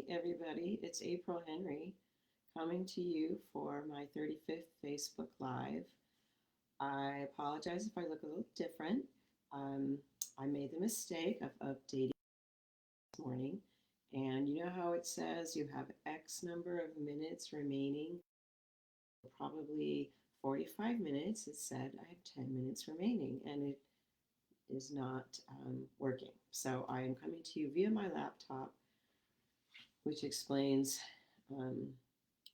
everybody. It's April Henry coming to you for my 35th Facebook Live. I apologize if I look a little different. Um, I made the mistake of updating this morning, and you know how it says you have X number of minutes remaining? Probably 45 minutes. It said I have 10 minutes remaining, and it is not working. So I am coming to you via my laptop, which explains um,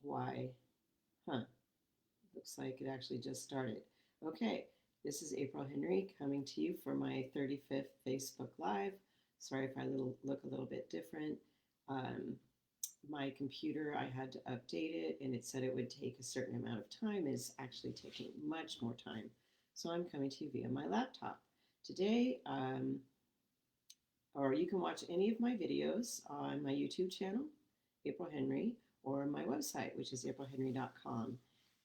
why, huh, looks like it actually just started. Okay, this is April Henry coming to you for my 35th Facebook Live. Sorry if I look a little bit different. Um, my computer, I had to update it and it said it would take a certain amount of time. It's actually taking much more time. So I'm coming to you via my laptop. Today, or you can watch any of my videos on my YouTube channel, April Henry, or my website, which is aprilhenry.com.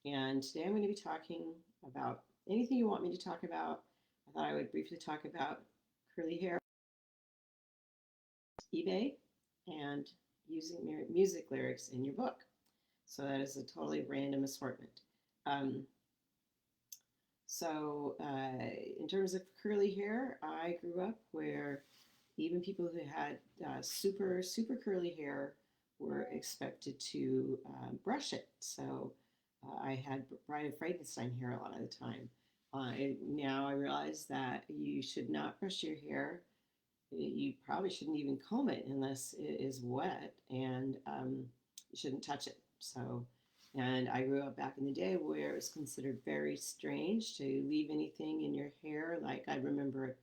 And today I'm going to be talking about anything you want me to talk about. I thought I would briefly talk about curly hair, eBay, and using music lyrics in your book. So that is a totally random assortment. Um, in terms of curly hair, I grew up where even people who had super curly hair were expected to brush it. So I had Bride of Frankenstein hair a lot of the time. Now I realize that you should not brush your hair. You probably shouldn't even comb it unless it is wet, and you shouldn't touch it. And I grew up back in the day where it was considered very strange to leave anything in your hair. Like I remember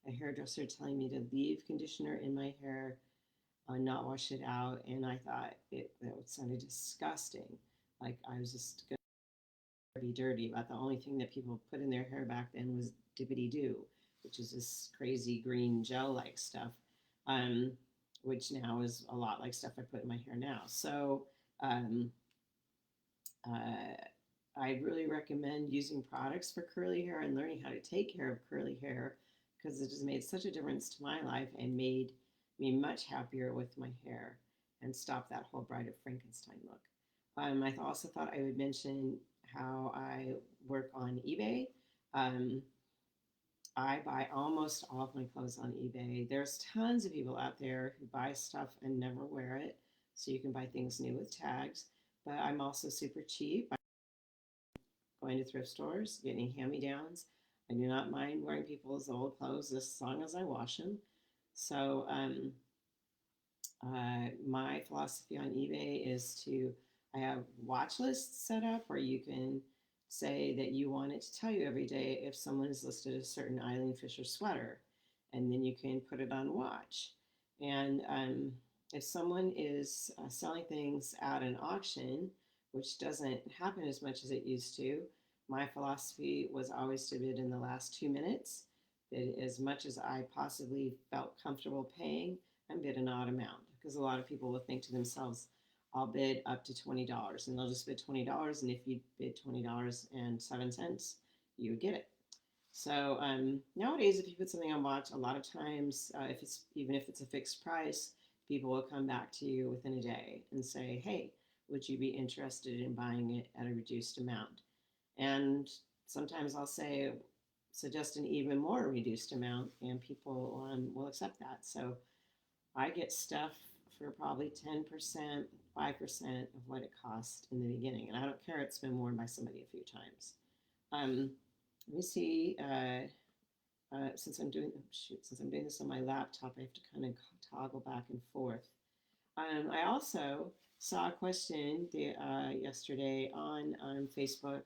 a hairdresser telling me to leave conditioner in my hair, not wash it out, and I thought that sounded disgusting. Like I was just going to be dirty. About the only thing that people put in their hair back then was Dippity Doo, which is this crazy green gel-like stuff, um, which now is a lot like stuff I put in my hair now. Um, uh, I really recommend using products for curly hair and learning how to take care of curly hair because it has made such a difference to my life and made me much happier with my hair and stop that whole Bride of Frankenstein look. I also thought I would mention how I work on eBay. Um, I buy almost all of my clothes on eBay. There's tons of people out there who buy stuff and never wear it, so you can buy things new with tags. But I'm also super cheap. Going to thrift stores, getting hand-me-downs. I do not mind wearing people's old clothes as long as I wash them. So my philosophy on eBay is I have watch lists set up where you can say that you want it to tell you every day if someone has listed a certain Eileen Fisher sweater, and then you can put it on watch. And if someone is selling things at an auction, which doesn't happen as much as it used to, my philosophy was always to bid in the last 2 minutes, bid as much as I possibly felt comfortable paying, and bid an odd amount. Because a lot of people will think to themselves, I'll bid up to $20, and they'll just bid $20, and if you bid $20.07, you would get it. So nowadays, if you put something on watch, a lot of times, even if it's a fixed price, people will come back to you within a day and say, "Hey, would you be interested in buying it at a reduced amount?" And sometimes I'll suggest an even more reduced amount, and people will accept that. So I get stuff for probably 10%, 5% of what it cost in the beginning, and I don't care it's been worn by somebody a few times. Um, Let me see. Since I'm doing this on my laptop, I have to kind of toggle back and forth. I also saw a question yesterday on Facebook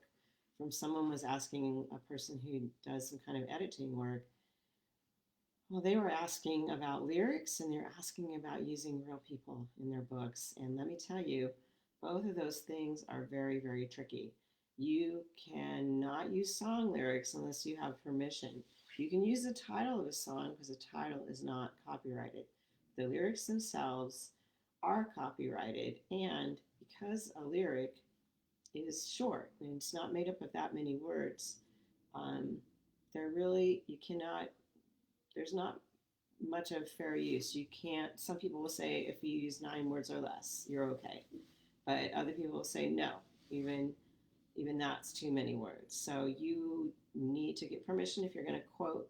from someone was asking a person who does some kind of editing work. Well, they were asking about lyrics and they're asking about using real people in their books. And let me tell you, both of those things are very, very tricky. You cannot use song lyrics unless you have permission. You can use the title of a song because the title is not copyrighted. The lyrics themselves are copyrighted, and because a lyric is short and it's not made up of that many words, um, you cannot, there's not much of fair use. You can't, some people will say if you use 9 words or less, you're okay. But other people will say no, even even that's too many words. So you need to get permission if you're going to quote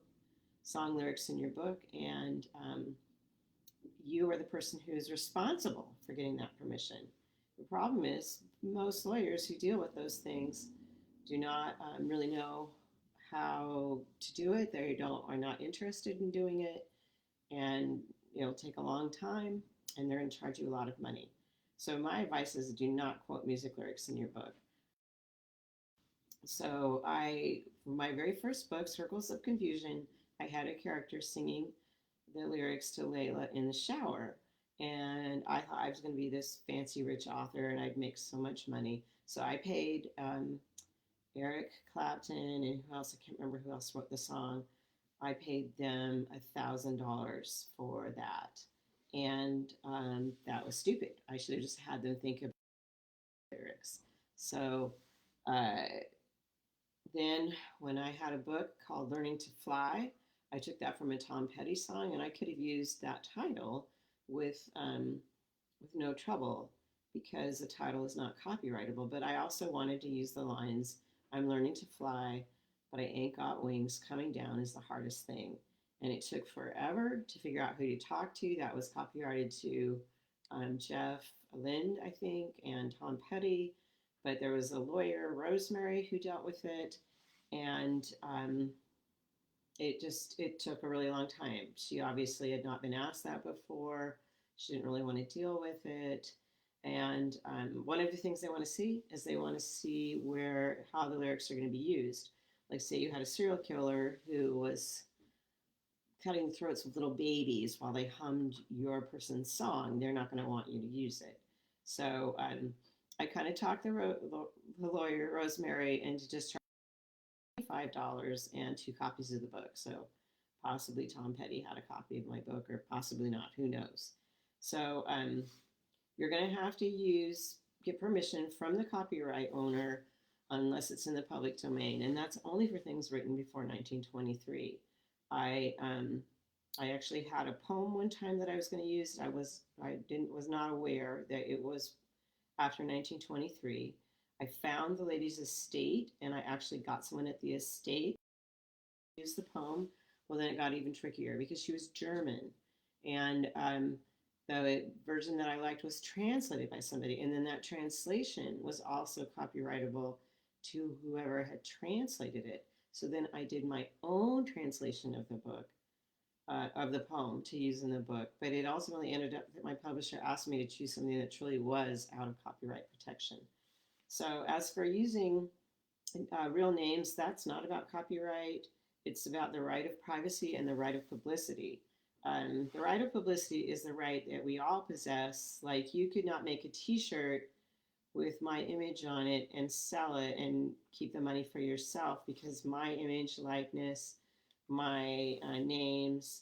song lyrics in your book, and you are the person who is responsible for getting that permission. The problem is most lawyers who deal with those things do not really know how to do it. They don't are not interested in doing it, and it'll take a long time, and they're going to charge you a lot of money. So my advice is do not quote music lyrics in your book. So for my very first book, Circles of Confusion, I had a character singing the lyrics to Layla in the shower. And I thought I was going to be this fancy rich author and I'd make so much money. So I paid Eric Clapton and who else, I can't remember who else wrote the song. I paid them $1,000 for that. And that was stupid. I should have just had them think of lyrics. So uh, then, when I had a book called Learning to Fly, I took that from a Tom Petty song, and I could have used that title with no trouble because the title is not copyrightable. But I also wanted to use the lines, "I'm learning to fly, but I ain't got wings. Coming down is the hardest thing." And it took forever to figure out who to talk to. That was copyrighted to Jeff Lind, I think, and Tom Petty. But there was a lawyer, Rosemary, who dealt with it, and it took a really long time. She obviously had not been asked that before. She didn't really want to deal with it. And one of the things they want to see is they want to see how the lyrics are going to be used. Like, say you had a serial killer who was cutting the throats of little babies while they hummed your person's song, they're not going to want you to use it. So I kind of talked the lawyer, Rosemary, into just charging $5 and 2 copies of the book. So possibly Tom Petty had a copy of my book, or possibly not. Who knows? So you're going to have to get permission from the copyright owner unless it's in the public domain, and that's only for things written before 1923. I I actually had a poem one time that I was going to use. I was not aware that it was after 1923. I found the lady's estate, and I actually got someone at the estate to use the poem. Well, then it got even trickier because she was German, and the version that I liked was translated by somebody, and then that translation was also copyrightable to whoever had translated it. So then I did my own translation of the book, of the poem to use in the book, but it ultimately ended up that my publisher asked me to choose something that truly was out of copyright protection. So as for using real names, that's not about copyright. It's about the right of privacy and the right of publicity. The right of publicity is the right that we all possess. Like, you could not make a T-shirt with my image on it and sell it and keep the money for yourself, because my image, likeness, my names,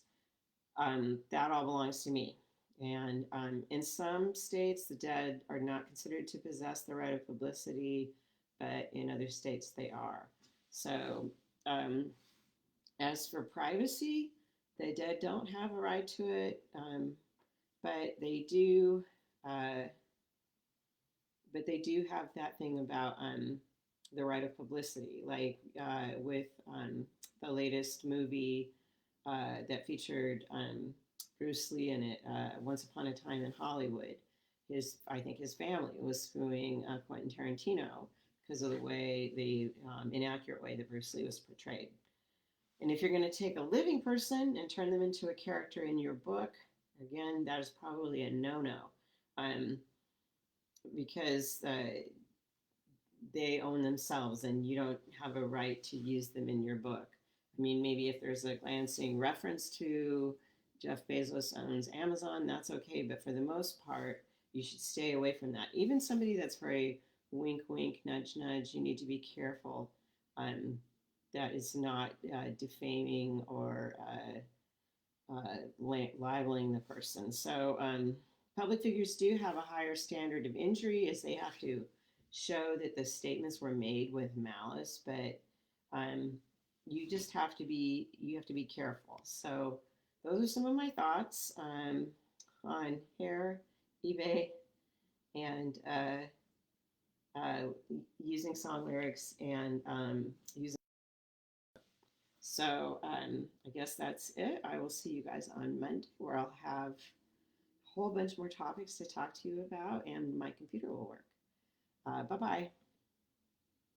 that all belongs to me. And in some states, the dead are not considered to possess the right of publicity, but in other states, they are. So, as for privacy, the dead don't have a right to it, but they do. Uh, but they do have that thing about the right of publicity, like with the latest movie that featured Bruce Lee in it, Once Upon a Time in Hollywood. I think his family was suing Quentin Tarantino because of the inaccurate way that Bruce Lee was portrayed. And if you're going to take a living person and turn them into a character in your book, again, that is probably a no-no, because they own themselves and you don't have a right to use them in your book. I mean, maybe if there's a glancing reference to Jeff Bezos owns Amazon, that's okay. But for the most part, you should stay away from that. Even somebody that's very wink, wink, nudge, nudge, you need to be careful. That is not defaming or libeling the person. So public figures do have a higher standard of injury, as they have to show that the statements were made with malice, but you have to be careful. So those are some of my thoughts on hair, eBay, and uh, using song lyrics and using. So I guess that's it. I will see you guys on Monday, where I'll have a whole bunch more topics to talk to you about, and my computer will work. Bye bye.